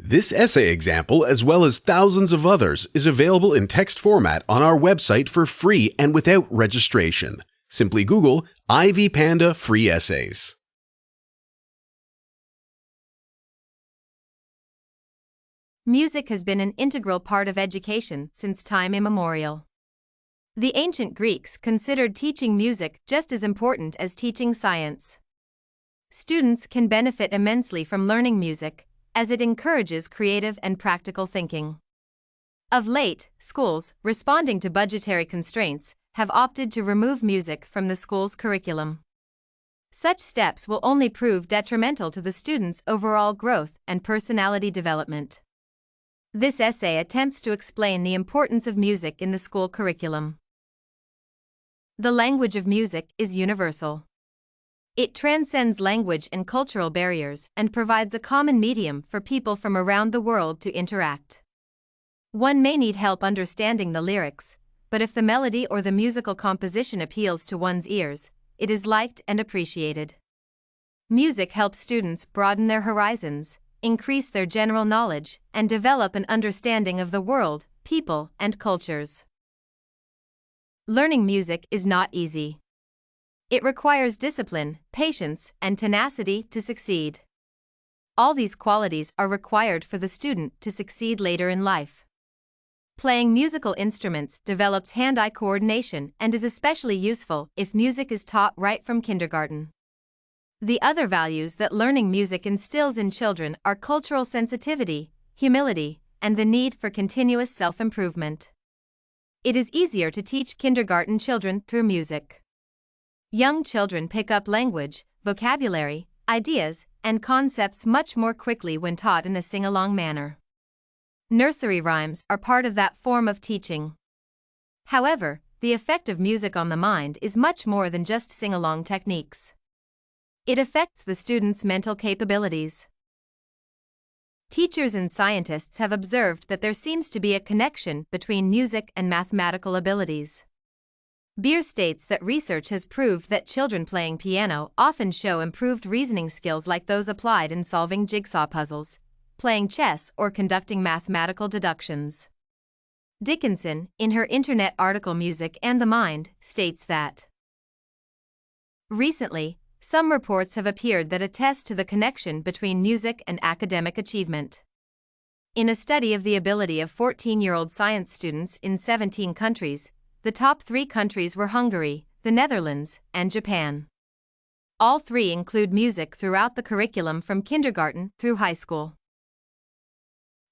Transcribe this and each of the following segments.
This essay example, as well as thousands of others, is available in text format on our website for free and without registration. Simply Google Ivy Panda Free Essays. Music has been an integral part of education since time immemorial. The ancient Greeks considered teaching music just as important as teaching science. Students can benefit immensely from learning music, as it encourages creative and practical thinking. Of late, schools, responding to budgetary constraints, have opted to remove music from the school's curriculum. Such steps will only prove detrimental to the students' overall growth and personality development. This essay attempts to explain the importance of music in the school curriculum. The language of music is universal. It transcends language and cultural barriers and provides a common medium for people from around the world to interact. One may need help understanding the lyrics, but if the melody or the musical composition appeals to one's ears, it is liked and appreciated. Music helps students broaden their horizons, increase their general knowledge, and develop an understanding of the world, people, and cultures. Learning music is not easy. It requires discipline, patience, and tenacity to succeed. All these qualities are required for the student to succeed later in life. Playing musical instruments develops hand-eye coordination and is especially useful if music is taught right from kindergarten. The other values that learning music instills in children are cultural sensitivity, humility, and the need for continuous self-improvement. It is easier to teach kindergarten children through music. Young children pick up language, vocabulary, ideas, and concepts much more quickly when taught in a sing-along manner. Nursery rhymes are part of that form of teaching. However, the effect of music on the mind is much more than just sing-along techniques. It affects the student's mental capabilities. Teachers and scientists have observed that there seems to be a connection between music and mathematical abilities. Beer states that research has proved that children playing piano often show improved reasoning skills like those applied in solving jigsaw puzzles, playing chess, or conducting mathematical deductions. Dickinson, in her internet article Music and the Mind, states that recently, some reports have appeared that attest to the connection between music and academic achievement. In a study of the ability of 14-year-old science students in 17 countries, the top 3 countries were Hungary, the Netherlands, and Japan. All 3 include music throughout the curriculum from kindergarten through high school.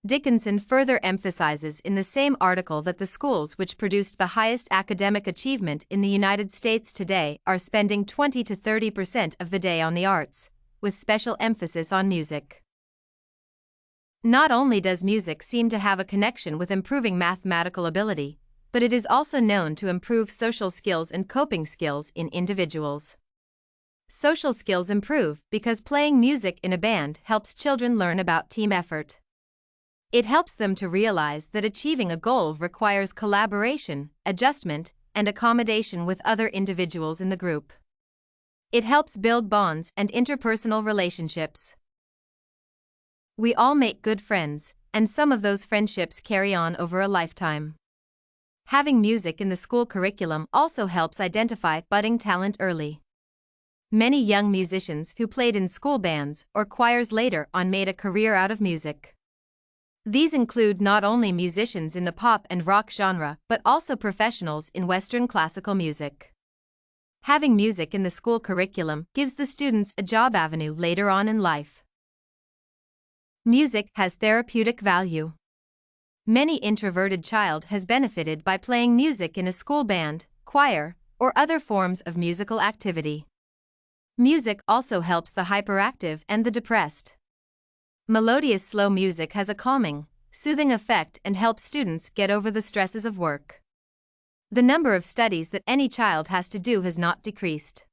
Dickinson further emphasizes in the same article that the schools which produced the highest academic achievement in the United States today are spending 20 to 30% of the day on the arts, with special emphasis on music. Not only does music seem to have a connection with improving mathematical ability, but it is also known to improve social skills and coping skills in individuals. Social skills improve because playing music in a band helps children learn about team effort. It helps them to realize that achieving a goal requires collaboration, adjustment, and accommodation with other individuals in the group. It helps build bonds and interpersonal relationships. We all make good friends, and some of those friendships carry on over a lifetime. Having music in the school curriculum also helps identify budding talent early. Many young musicians who played in school bands or choirs later on made a career out of music. These include not only musicians in the pop and rock genre but also professionals in Western classical music. Having music in the school curriculum gives the students a job avenue later on in life. Music has therapeutic value. Many introverted child has benefited by playing music in a school band, choir, or other forms of musical activity. Music also helps the hyperactive and the depressed. Melodious slow music has a calming, soothing effect and helps students get over the stresses of work. The number of studies that any child has to do has not decreased.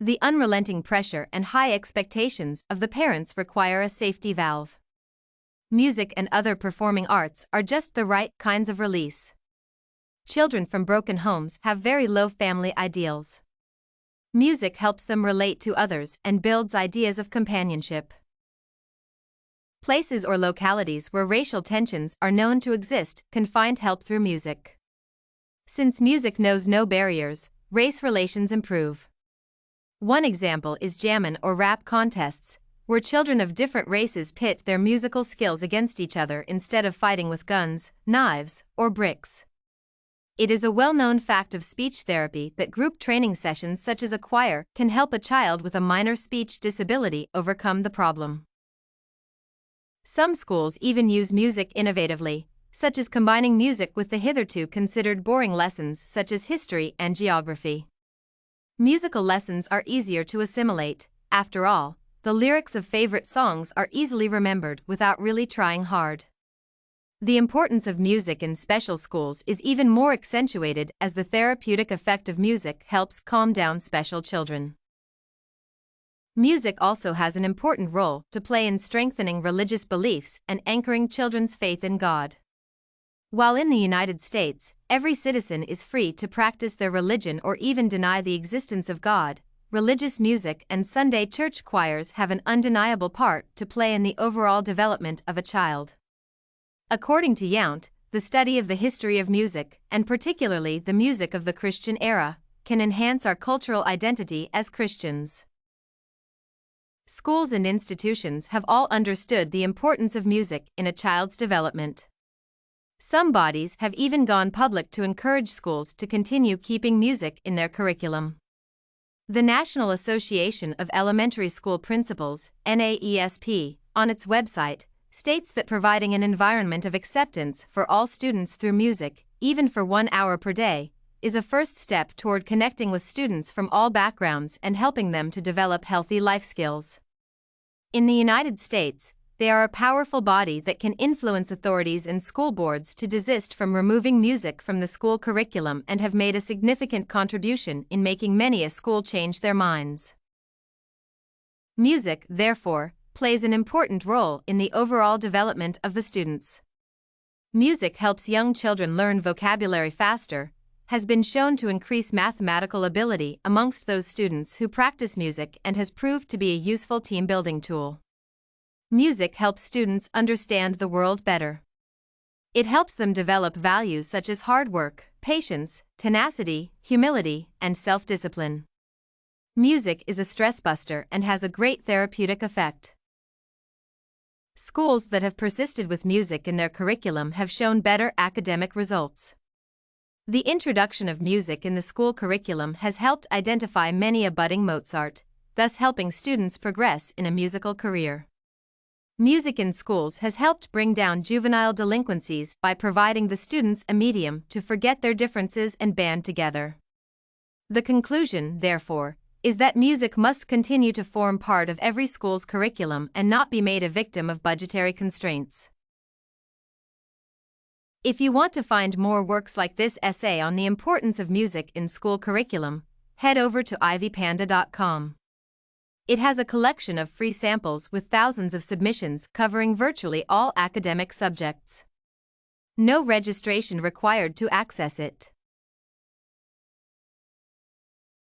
The unrelenting pressure and high expectations of the parents require a safety valve. Music and other performing arts are just the right kinds of release. Children from broken homes have very low family ideals. Music helps them relate to others and builds ideas of companionship. Places or localities where racial tensions are known to exist can find help through music. Since music knows no barriers, race relations improve. One example is jammin' or rap contests, where children of different races pit their musical skills against each other instead of fighting with guns, knives, or bricks. It is a well-known fact of speech therapy that group training sessions such as a choir can help a child with a minor speech disability overcome the problem. Some schools even use music innovatively, such as combining music with the hitherto considered boring lessons such as history and geography. Musical lessons are easier to assimilate. After all, the lyrics of favorite songs are easily remembered without really trying hard. The importance of music in special schools is even more accentuated as the therapeutic effect of music helps calm down special children. Music also has an important role to play in strengthening religious beliefs and anchoring children's faith in God. While in the United States, every citizen is free to practice their religion or even deny the existence of God, religious music and Sunday church choirs have an undeniable part to play in the overall development of a child. According to Yount, the study of the history of music, and particularly the music of the Christian era, can enhance our cultural identity as Christians. Schools and institutions have all understood the importance of music in a child's development. Some bodies have even gone public to encourage schools to continue keeping music in their curriculum. The National Association of Elementary School Principals, NAESP, on its website, states that providing an environment of acceptance for all students through music, even for 1 hour per day, is a first step toward connecting with students from all backgrounds and helping them to develop healthy life skills. In the United States, they are a powerful body that can influence authorities and school boards to desist from removing music from the school curriculum and have made a significant contribution in making many a school change their minds. Music, therefore, plays an important role in the overall development of the students. Music helps young children learn vocabulary faster, has been shown to increase mathematical ability amongst those students who practice music, and has proved to be a useful team-building tool. Music helps students understand the world better. It helps them develop values such as hard work, patience, tenacity, humility, and self-discipline. Music is a stress buster and has a great therapeutic effect. Schools that have persisted with music in their curriculum have shown better academic results. The introduction of music in the school curriculum has helped identify many a budding Mozart, thus helping students progress in a musical career. Music in schools has helped bring down juvenile delinquencies by providing the students a medium to forget their differences and band together. The conclusion, therefore, is that music must continue to form part of every school's curriculum and not be made a victim of budgetary constraints. If you want to find more works like this essay on the importance of music in school curriculum, head over to ivypanda.com. It has a collection of free samples with thousands of submissions covering virtually all academic subjects. No registration required to access it.